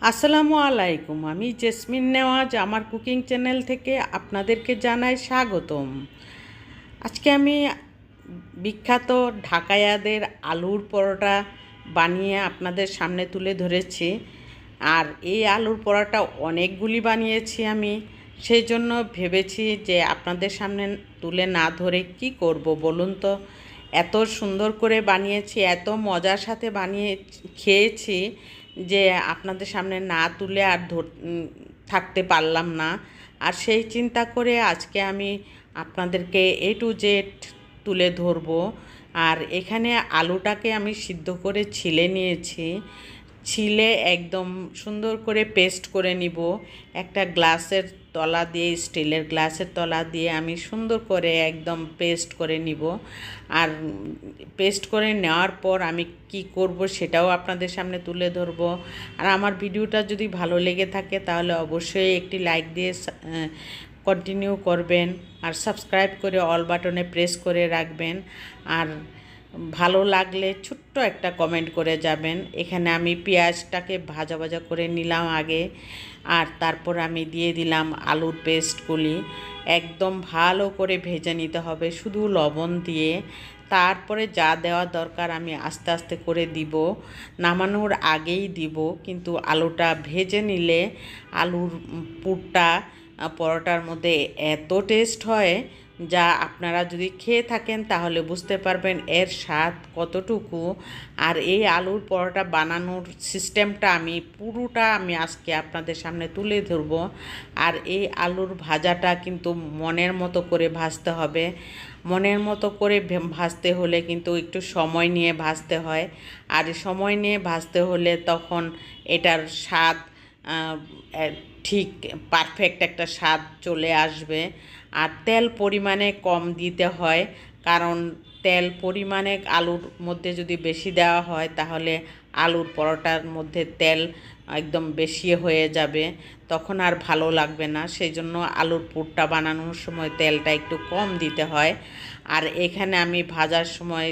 আসসালামু আলাইকুম। আমি জেসমিন নেওয়াজ আমার কুকিং চ্যানেল থেকে আপনাদেরকে জানাই স্বাগতম। আজকে আমি বিখ্যাত ঢাকাইয়াদের আলুর পরোটা বানিয়ে আপনাদের সামনে তুলে ধরেছি। আর এই আলুর পরোটা অনেকগুলি বানিয়েছি আমি, সেই জন্য ভেবেছি যে আপনাদের সামনে তুলে না ধরে কি করব বলুন তো। এত সুন্দর করে বানিয়েছি, এত মজার সাথে বানিয়ে খেয়েছি যে আপনাদের সামনে না তুলে আর থাকতে পারলাম না। আর সেই চিন্তা করে আজকে আমি আপনাদেরকে A to Z তুলে ধরবো। আর এখানে আলুটাকে আমি সিদ্ধ করে ছিলে নিয়েছি, ছিলে একদম সুন্দর করে পেস্ট করে নিব। একটা গ্লাসের তলা দিয়ে, স্টিলের গ্লাসের তলা দিয়ে আমি সুন্দর করে একদম পেস্ট করে নিব। আর পেস্ট করে নেওয়ার পর আমি কি করব সেটাও আপনাদের সামনে তুলে ধরব। আর আমার ভিডিওটা যদি ভালো লেগে থাকে তাহলে অবশ্যই একটি লাইক দিয়ে কন্টিনিউ করবেন, আর সাবস্ক্রাইব করে অল বাটনে প্রেস করে রাখবেন। আর ভালো লাগলে ছোট্ট একটা কমেন্ট করে যাবেন। এখানে আমি পেঁয়াজটাকে ভাজা ভাজা করে নিলাম আগে, আর তারপর আমি দিয়ে দিলাম আলুর পেস্টগুলি। একদম ভালো করে ভেজে নিতে হবে শুধু লবণ দিয়ে। তারপরে যা দেওয়া দরকার আমি আস্তে আস্তে করে দিব, নামানোর আগেই দিব। কিন্তু আলুটা ভেজে নিলে আলুর পুরটা পরোটার মধ্যে এত টেস্ট হয়, যা আপনারা যদি খেয়ে থাকেন তাহলে বুঝতে পারবেন এর স্বাদ কতটুকু। আর এই আলুর পরোটা বানানোর সিস্টেমটা আমি পুরোটা আমি আজকে আপনাদের সামনে তুলে ধরব। আর এই আলুর ভাজাটা কিন্তু মনের মতো করে ভাজতে হবে। মনের মতো করে ভাজতে হলে কিন্তু একটু সময় নিয়ে ভাজতে হয়। আর সময় নিয়ে ভাজতে হলে তখন এটার স্বাদ ঠিক পারফেক্ট একটা স্বাদ চলে আসবে। আর তেল পরিমাণে কম দিতে হয়, কারণ তেল পরিমাণে আলুর মধ্যে যদি বেশি দেওয়া হয় তাহলে আলুর পরোটার মধ্যে তেল একদম বেশি হয়ে যাবে, তখন আর ভালো লাগবে না। সেই জন্য আলুর পুরটা বানানোর সময় তেলটা একটু কম দিতে হয়। আর এখানে আমি ভাজার সময়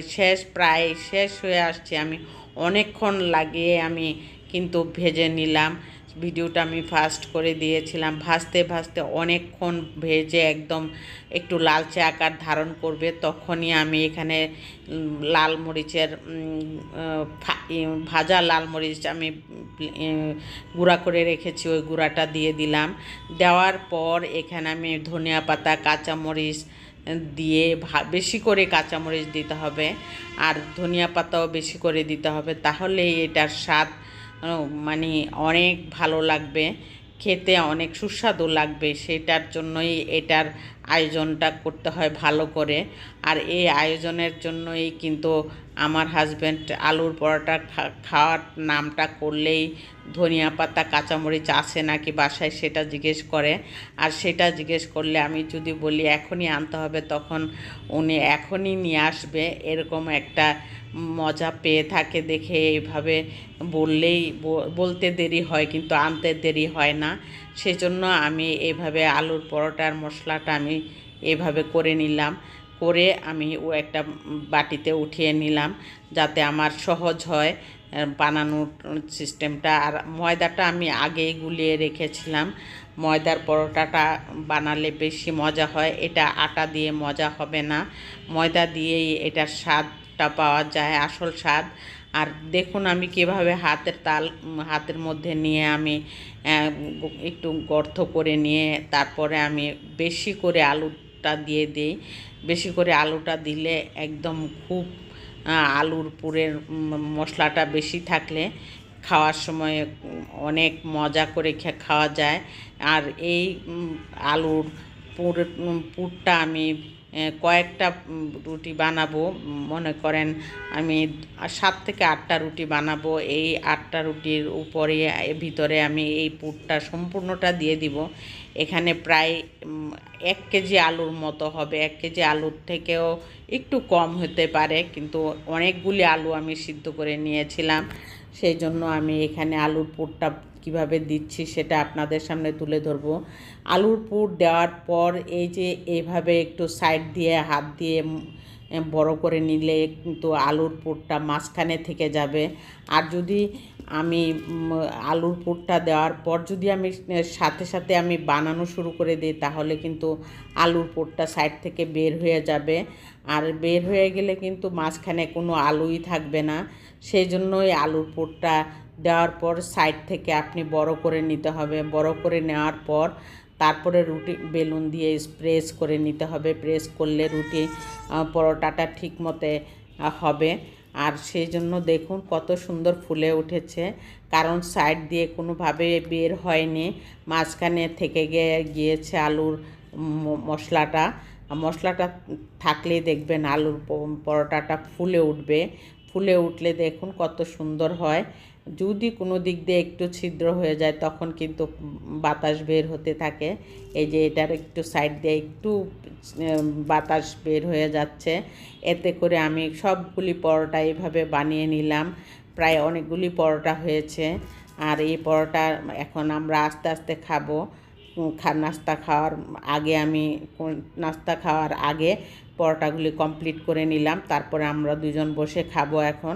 প্রায় শেষ হয়ে আসছে, আমি অনেকক্ষণ লাগিয়ে আমি কিন্তু ভেজে নিলাম। ভিডিওটা আমি ফাস্ট করে দিয়েছিলাম। ভাজতে ভাজতে অনেকক্ষণ ভেজে একদম একটু লালচে আকার ধারণ করবে, তখনই আমি এখানে লাল মরিচের ভাজা লাল মরিচ আমি গুঁড়া করে রেখেছি, ওই গুঁড়াটা দিয়ে দিলাম। দেওয়ার পর এখানে আমি ধনিয়া পাতা, কাঁচামরিচ দিয়ে বেশি করে কাঁচামরিচ দিতে হবে, আর ধনিয়া পাতাও বেশি করে দিতে হবে, তাহলে এটার স্বাদ মানে অনেক ভালো লাগবে, খেতে অনেক সুস্বাদু লাগবে। সেটার জন্যই এটার আয়োজনটা করতে হয় ভালো করে। আর এই আয়োজনের জন্যই কিন্তু আমার হাজব্যান্ড আলুর পরোটা খাওয়ার নামটা করলেই ধনিয়া পাতা কাঁচামরিচ আছে নাকি বাসায় সেটা জিজ্ঞেস করে। আর সেটা জিজ্ঞেস করলে আমি যদি বলি এখনই আনতে হবে, তখন উনি এখনই নিয়ে আসবে, এরকম একটা মজা পেয়ে থাকে দেখে এইভাবে বললেই বলতে দেরি হয় কিন্তু আনতে দেরি হয় না। সেজন্য আমি এইভাবে আলুর পরোটার মশলাটা আমি এভাবে করে নিলাম, করে আমি একটা বাটিতে উঠিয়ে নিলাম যাতে আমার সহজ হয় বানানোর সিস্টেমটা। আর ময়দাটা আমি আগেই গুলিয়ে রেখেছিলাম। ময়দার পরোটাটা বানালে বেশি মজা হয়, এটা আটা দিয়ে মজা হবে না, ময়দা দিয়েই এটার স্বাদটা পাওয়া যায়, আসল স্বাদ। আর দেখুন আমি কীভাবে হাতের মধ্যে নিয়ে আমি একটু গর্ত করে নিয়ে তারপরে আমি বেশি করে আলুটা দিয়ে দিই। বেশি করে আলুটা দিলে একদম খুব আলুর পুরের মশলাটা বেশি থাকলে খাওয়ার সময় অনেক মজা করে খাওয়া যায়। আর এই আলুর পুরটা আমি কয়েকটা রুটি বানাবো, মনে করেন আমি 7 থেকে 8টা রুটি বানাবো। এই 8টা রুটির উপরে ভিতরে আমি এই পুরটা সম্পূর্ণটা দিয়ে দিব। এখানে প্রায় 1 কেজি আলুর মতো হবে, 1 কেজি আলুর থেকেও একটু কম হতে পারে, কিন্তু অনেকগুলি আলু আমি সিদ্ধ করে নিয়েছিলাম। সেই জন্য আমি এখানে আলুর পুরটা কিভাবে দিচ্ছি সেটা আপনাদের সামনে তুলে ধরবো। আলুর পুর দেওয়ার পর এই যে এইভাবে একটু সাইড দিয়ে হাত দিয়ে বড় করে নিলে কিন্তু আলুর পুরটা মাঝখানে থেকে যাবে। আর যদি আমি আলুর পুরটা দেওয়ার পর যদি আমি সাথে সাথে আমি বানানো শুরু করে দিই তাহলে কিন্তু আলুর পুরটা সাইড থেকে বের হয়ে যাবে, আর বের হয়ে গেলে কিন্তু মাঝখানে কোনো আলুই থাকবে না। সেই জন্যই আলুর পুরটা দেওয়ার পর সাইড থেকে আপনি বড় করে নিতে হবে। বড় করে নেওয়ার পর তারপরে রুটি বেলুন দিয়ে প্রেস করে নিতে হবে। প্রেস করলে রুটি পরোটাটা ঠিক মতে হবে। আর সেই জন্য দেখুন কত সুন্দর ফুলে উঠেছে, কারণ সাইড দিয়ে কোনোভাবে বের হয়নি, মাঝখানে থেকে গিয়েছে আলুর মশলাটা। মশলাটা থাকলেই দেখবেন আলুর পরোটাটা ফুলে উঠবে। ফুলে উঠলে দেখুন কত সুন্দর হয়। যদি কোনো দিক দিয়ে একটু ছিদ্র হয়ে যায় তখন কিন্তু বাতাস বের হতে থাকে। এই যে এটার একটু সাইড দিয়ে একটু বাতাস বের হয়ে যাচ্ছে। এতে করে আমি সবগুলি পরোটা এইভাবে বানিয়ে নিলাম। প্রায় অনেকগুলি পরোটা হয়েছে। আর এই পরোটা এখন আমরা আস্তে আস্তে খাবো। নাস্তা খাওয়ার আগে পরোটাগুলি কমপ্লিট করে নিলাম, তারপরে আমরা দুজন বসে খাবো এখন।